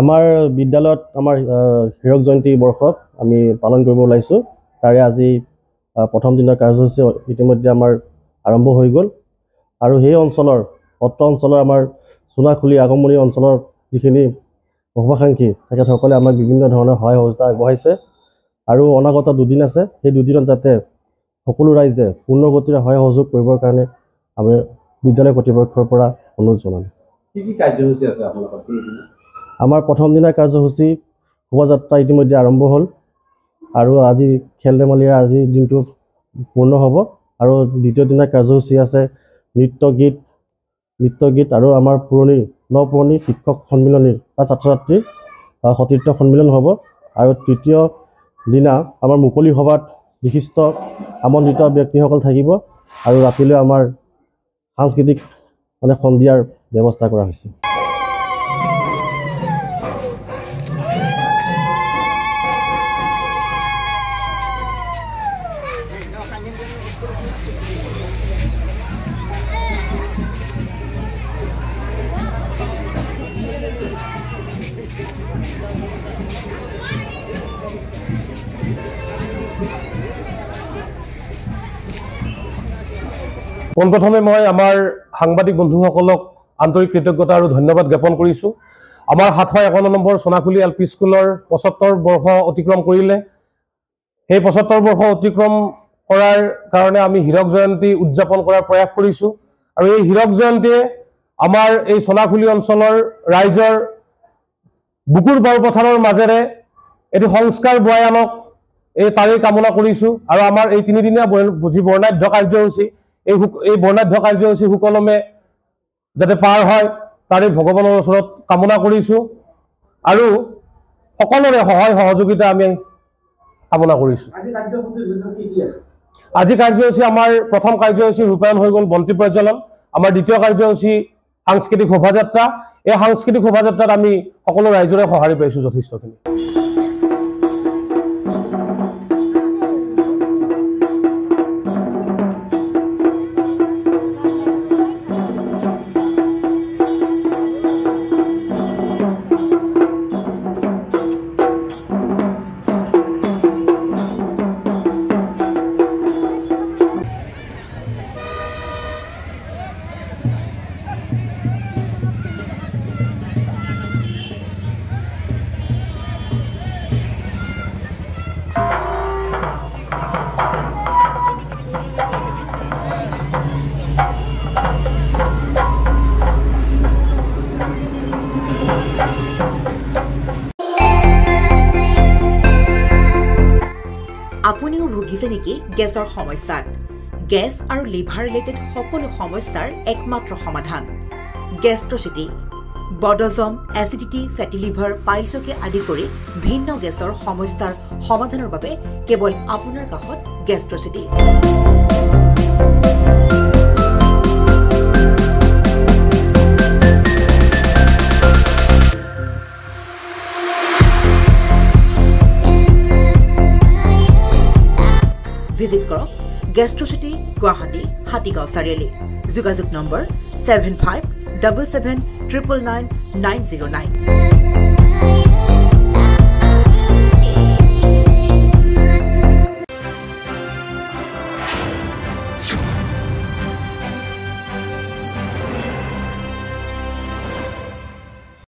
আমাৰ বিদ্যালয়ত আমাৰ হীৰক জয়ন্তী বৰ্ষ আমি পালন কৰিব ওলাইছোঁ। তাৰে আজি প্ৰথম দিনৰ কাৰ্যসূচী ইতিমধ্যে আমাৰ আৰম্ভ হৈ গ'ল আৰু সেই অঞ্চলৰ সত্ৰ অঞ্চলৰ আমাৰ চোনাখুলি আগমনী অঞ্চলৰ যিখিনি শুভাকাংক্ষী তেখেতসকলে আমাক বিভিন্ন ধৰণৰ সহায় সহযোগিতা আগবঢ়াইছে আৰু অনাগত দুদিন আছে, সেই দুদিনত যাতে সকলো ৰাইজে পূৰ্ণ গতিৰে সহায় সহযোগ কৰিবৰ কাৰণে আমি বিদ্যালয় কৰ্তৃপক্ষৰ পৰা অনুৰোধ জনালোঁ। কি কাৰ্যসূচী আছে আপোনালোকৰ? আমাৰ প্ৰথম দিনৰ কাৰ্যসূচী শোভাযাত্ৰা ইতিমধ্যে আৰম্ভ হ'ল আৰু আজি খেল ধেমালিৰে আজিৰ দিনটো পূৰ্ণ হ'ব আৰু দ্বিতীয় দিনৰ কাৰ্যসূচী আছে নৃত্য গীত আৰু আমাৰ নৱ-পুৰণি শিক্ষক সন্মিলনীৰ বা ছাত্ৰ ছাত্ৰীৰ সতীৰ্থ সন্মিলন হ'ব আৰু তৃতীয় দিনা আমাৰ মুকলি সভাত বিশিষ্ট আমন্ত্ৰিত ব্যক্তিসকল থাকিব আৰু ৰাতিলৈ আমাৰ সাংস্কৃতিক সন্ধিয়াৰ ব্যৱস্থা কৰা হৈছে। পোনপ্ৰথমে মই আমাৰ সাংবাদিক বন্ধুসকলক আন্তৰিক কৃতজ্ঞতা আৰু ধন্যবাদ জ্ঞাপন কৰিছোঁ। আমাৰ 751 নম্বৰ চোনাখুলি LP স্কুলৰ 75 বৰ্ষ অতিক্ৰম কৰিলে। সেই 75 বৰ্ষ অতিক্ৰম কৰাৰ কাৰণে আমি হীৰক জয়ন্তী উদযাপন কৰাৰ প্ৰয়াস কৰিছোঁ আৰু এই হীৰক জয়ন্তীয়ে আমাৰ এই চোনাখুলি অঞ্চলৰ ৰাইজৰ বুকুৰ বাওপথাৰৰ মাজেৰে এটি সংস্কাৰ বয়াই আনক তাৰেই কামনা কৰিছোঁ আৰু আমাৰ এই 3 দিনীয়া যি বৰ্ণাঢ্য কাৰ্যসূচী এই বৰ্ণাঢ্য কাৰ্যসূচী সুকলমে যাতে পাৰ হয় তাৰে ভগৱানৰ ওচৰত কামনা কৰিছোঁ আৰু সকলোৰে সহায় সহযোগিতা আমি কামনা কৰিছোঁ। আজি কাৰ্যসূচী আমাৰ প্ৰথম কাৰ্যসূচী ৰূপায়ণ হৈ গ'ল বন্তি প্ৰজ্বলন। আমাৰ দ্বিতীয় কাৰ্যসূচী সাংস্কৃতিক শোভাযাত্ৰা। এই সাংস্কৃতিক শোভাযাত্ৰাত আমি সকলো ৰাইজৰে সঁহাৰি পাইছোঁ যথেষ্টখিনি। আপুনিও ভুগিছে নেকি গেছৰ সমস্যাত? গেছ আৰু লিভাৰ ৰিলেটেড সকলো সমস্যাৰ একমাত্ৰ সমাধান গেষ্ট্ৰচিটি। বডজম, এচিডিটি, ফেটি লিভাৰ, পাইলছকে আদি কৰি ভিন্ন গেছৰ সমস্যাৰ সমাধানৰ বাবে কেৱল আপোনাৰ কাষত গেষ্ট্ৰচিটি। ভিজিট কৰক গেষ্ট্ৰচিটি, গুৱাহাটী, হাতীগাঁও চাৰিআলি। যোগাযোগ নম্বৰ 7577999909।